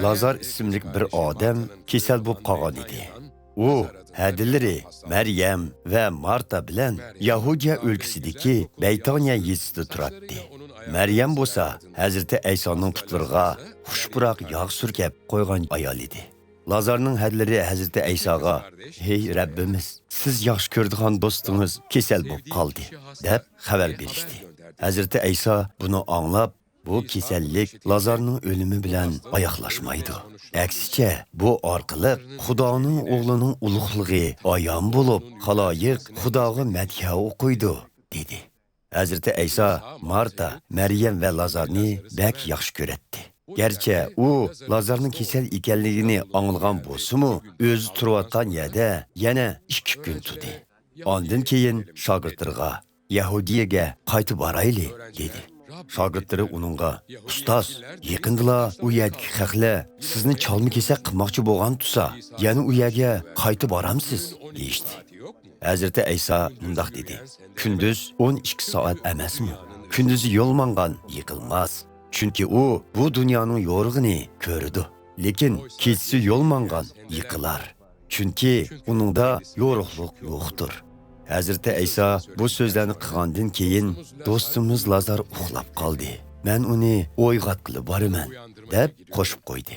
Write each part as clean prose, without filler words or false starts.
Lazar ismli bir odam kasal bo'lib qolgan edi. U hadilari Maryam va Marta bilan Yahudiya o'lkasidagi Baytoniya yezisida turardi. Maryam bo'lsa Hazrati Aysoning putlariga xushpuroq yog' surkab qo'ygan ayol edi. Lazarning hadilari Hazrati Aysoga: "Hey Rabbimiz, siz yaxshi ko'radigan do'stingiz kasal bo'lib qoldi" deb xabar berishdi. Hazrati Ayso buni anglab, bu kasallik Lazarning o'limi bilan oyoqlashmaydi. Aksicha, bu orqali Xudoning o'g'lining ulug'ligi ayon bo'lib, xaloyiq Xudoga madhiya o'qiydi, dedi. Hazrati Ayso Marta, Maryam va Lazarni bak yaxshi ko'radi. Gerçi u Lazarning kasal ekanligini anglagan bo'lsa-mu, o'zi turayotgan yerda yana 2 kun turdi. Ondan keyin shogirdlarga Yahudiyaga qaytib borayli, dedi. Shogirdlari uningga: "Ustoz, yaqindala u yerdagi xalqlar sizni chalma kesak qilmoqchi bo'lgan tursa, yana u yerga qaytib boramsiz?" deyishdi. Hazrati Ayso mundaq dedi: "Kunduz 12 soat emasmi? Kunduzi yo'l mangan yiqilmas. Çünkü o bu dünyanın yorğunu körüdü. Lekin keçisi yol mangan yıkılar. Çünkü onun da yoruqluq yoxdur." Hazreti Ayso bu sözlerini qılgandan keyin dostumuz Lazar uxlab qaldı. "Men uni o'yg'atqili boraman" deb qo'shib qo'ydi.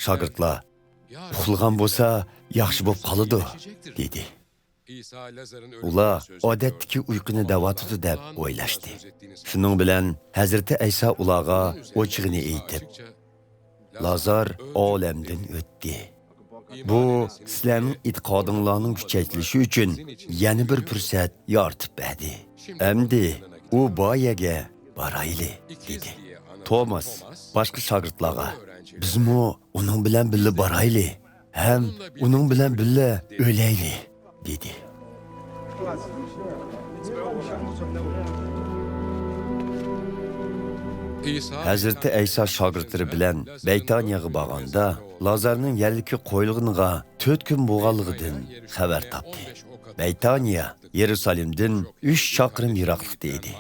Shogirdlar: "Uxlagan bo'lsa, yaxshi bo'lib qoladi" dedi. Ular odatdagi uyquni davatidi deb o'ylashdi. Shuning bilan Hazrati Ayso ularga o'chig'ini aytib, "Lazar olamdan o'tdi. Bu sizlarning e'tiqodinglarning kuchaytilishi uchun yana bir fursat yoritib berdi. Endi u boyaga borayli" dedi. Thomas boshqa shogirdlarga: "Bizmi uning bilan birga borayli, ham uning bilan birga o'layli" dedi. Hazreti Ayso shogirdlari bilan Baytoniyaga borganda, Lazarning yerlikka qo'yilganiga 4 kun bo'lganligidan xabar topdi. Baytoniya Yerusalimdan 3 chaqirim yiroqlikda edi.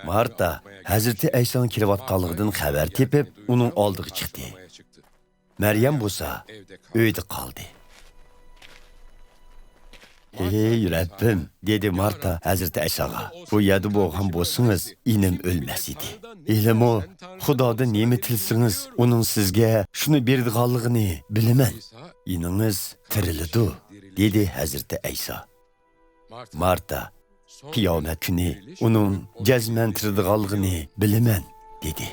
Marta Hazreti Aysoning kelayotganligidan xabar tepib, uning oldiga chiqdi. Maryam bo'lsa uyda qoldi. "Ey Rabbim", dedi Marta Hazreti Aysoga, "bu yerda bo'lgan bo'lsangiz, inim o'lmas edi. Ilmo Xudodan nima tilsangiz, uning sizga shuni berdiganligini bilaman. Iningiz tiriladi", dedi Hazreti Ayso. Marta: "Qiyomat kuni uning jazman tirildiganligini bilaman", dedi.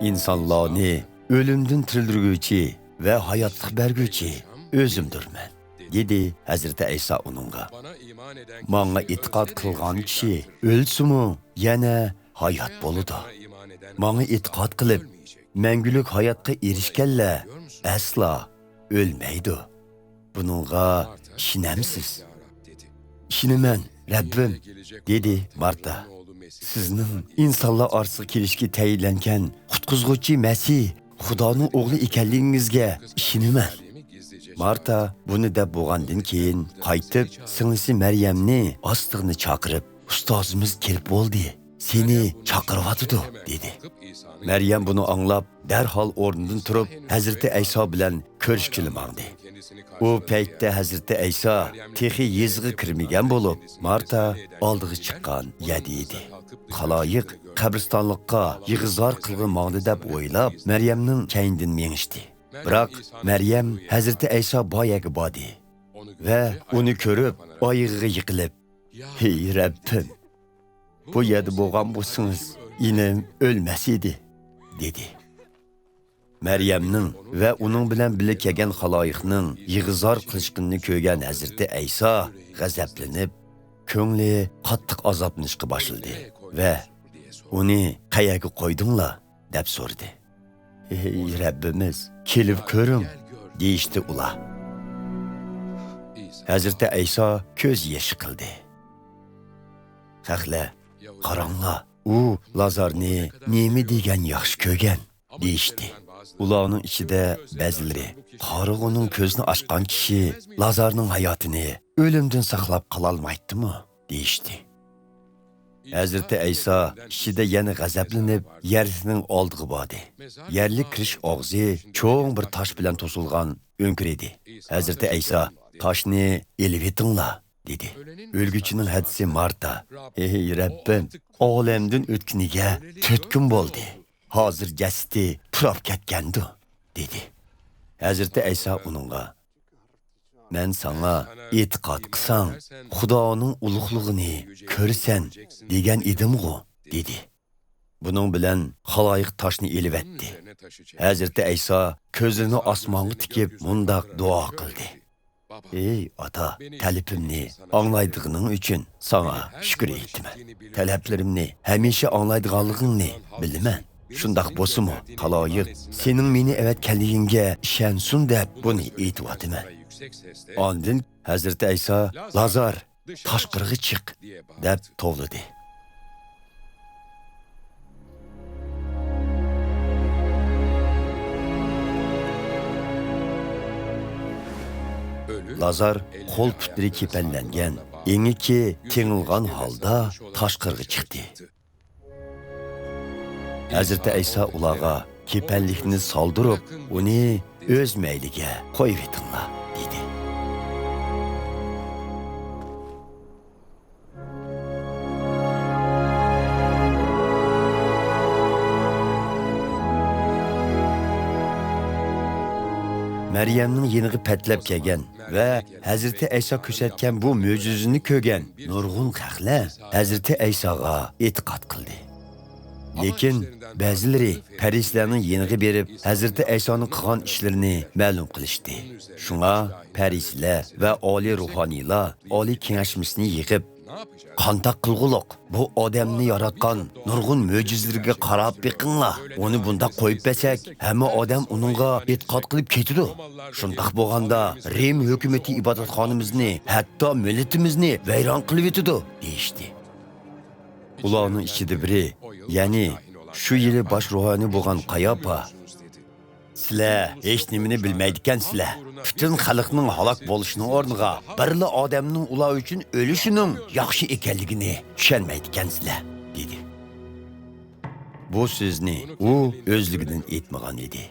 "İnsanlarni o'limdan tirildirguvchi ve hayatlık bergüçi özümdürmen", dedi Hazreti Ayso onunğa. "Manga itiqad qilgan kishi o'lsimu yana hayat boludu. Manga itiqad qilib, manguluk hayatga erishganlar asla o'lmaydi. Bununğa ishinamsiz?" "Ishinaman, Rabbim", dedi Marta. "Sizning insonlar orasiga kelishga tayinlangan qutqizg'uvchi Masih Xudoning o'g'li ekanligingizga ishinaman." Marta buni deb bo'lgandan keyin qaytib singlisi Maryamni ostig'ini chaqirib, "Ustozimiz kelib bo'ldi, seni chaqiryotdi", dedi. Maryam buni anglab, darhol o'rnidan turib, Hazrati Ayso bilan ko'rishgili bordi. U paytda Hazrati Ayso texi yezg'i kirmagan bo'lib, Marta oldiga chiqqan yerda edi. Xaloyiq qabristonlikqa yig'izor qilg'in mangdi deb o'ylab, Maryamning kaynidan mengishdi. Biroq Maryam Hazrati Ayso boyaga bordi va uni ko'rib, oyog'iga yiqilib, "Hey Rabbim, bu yerda bo'lgan bo'lsangiz, inim o'lmas edi", dedi. Maryamning va uning bilan birga kelgan xaloyiqning yig'izor qilishqinini ko'rgan Hazrati Ayso g'azablanib, ko'ngli qattiq azoblanishga boshladi va "Uni qayaga qo'ydinglar?" deb so'radi. "Ey Rabbimiz, kelib ko'ring", deyishdi ular. Hazrati Ayso ko'z yoshi qildi. "Xalqlar, qaranglar, u Lazarni nima degan yaxshi ko'rgan", deyishdi. Ularning ichida ba'zilari "Qarig'uning ko'zni ochgan kishi Lazarning hayotini o'limdan saqlab qala olmaydimi?" deyishdi. Hazreti İsa ishida yana g'azablanib, yerning oldiga bordi. Yerli kirish og'zi cho'ng bir tosh bilan to'silgan o'nkir edi. Hazreti İsa toshni elib etinglar dedi. O'lguchining hadisi Marta: "Ey Rabbim, olamdan o'tganiga 4 kun bo'ldi. Hozir jasadi turab ketgandi" dedi. Hazreti İsa uningga: "Men sana e'tiqod qilsang, Xudoning ulug'lig'ini ko'rsan degan edim-ku" dedi. Buning bilan xaloyiq toshni elib etdi. Hazreti İsa ko'zini osmonga tikib mundaq duo qildi: "Ey ota, talabimni anglaydiganing uchun sana shukr etman. Talablarimni hamisha anglaydiganligingni bilaman. Shundaq bo'lsa-mu, xaloyiq sening meni avatganligingga ishonsin deb buni aytibman." Ondan Hazreti İsa Lazar tashqariga chiq deb to'g'ladi. Lazar qo'l putlari kepanlangan, engi tengilgan holda tashqariga chiqdi. Hazreti İsa ularga kepanlikni soldirib, uni o'z mayliga qo'yib etinglar dedi. Maryamning yeniga patlab kelgan va Hazreti İsa ko'rsatgan bu mo'jizani ko'rgan nurg'un xalqlar Hazreti İsaga e'tiqod qildi. Lekin ba'zilari farislarning yeniga berib, Hazreti İsa'ning qilgan ishlarini ma'lum qilishdi. Shunga farislar va oliy ruhoniylar oliy kengashmasini yig'ib, "Qanday qilg'uliq bu odamni yaratgan nurg'un mo'jizlarga qarab beqinglar. Uni bunda qo'yib bersak, hamma odam uningga e'tiqod qilib ketadi. Shundaq bo'lganda Rim hukumati ibodatxonamizni, hatto millatimizni vayron qilib etadi" deyishdi. Ularning ichida biri, ya'ni shu yili bosh ruhoniy bo'lgan Qayopa: "Sizlar hech nimani bilmaydigansizlar. Butun xalqning halok bo'lishining o'rniga birla odamning ular uchun o'lishining yaxshi ekanligini tushunmaydigansizlar" dedi. Bu so'zni u o'zligidan aytmagan edi.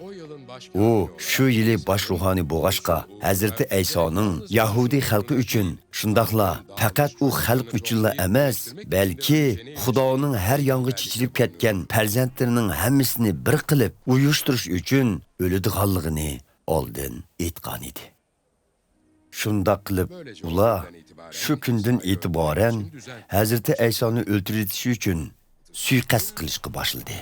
U shu yili bosh ruhoniy bo'lg'achqa Hazreti İsa'ning Yahudi xalqi uchun, shundaqla faqat u xalq uchunla emas, balki Xudoning har yonga chichilib ketgan farzandlarining hammasini bir qilib uyushtirish uchun o'ladiganligini oldin aytgan edi. Shundaq qilib ular shu kundan e'tiboran Hazreti İsa'ni o'ldiritish uchun suiqasd qilishga boshladi.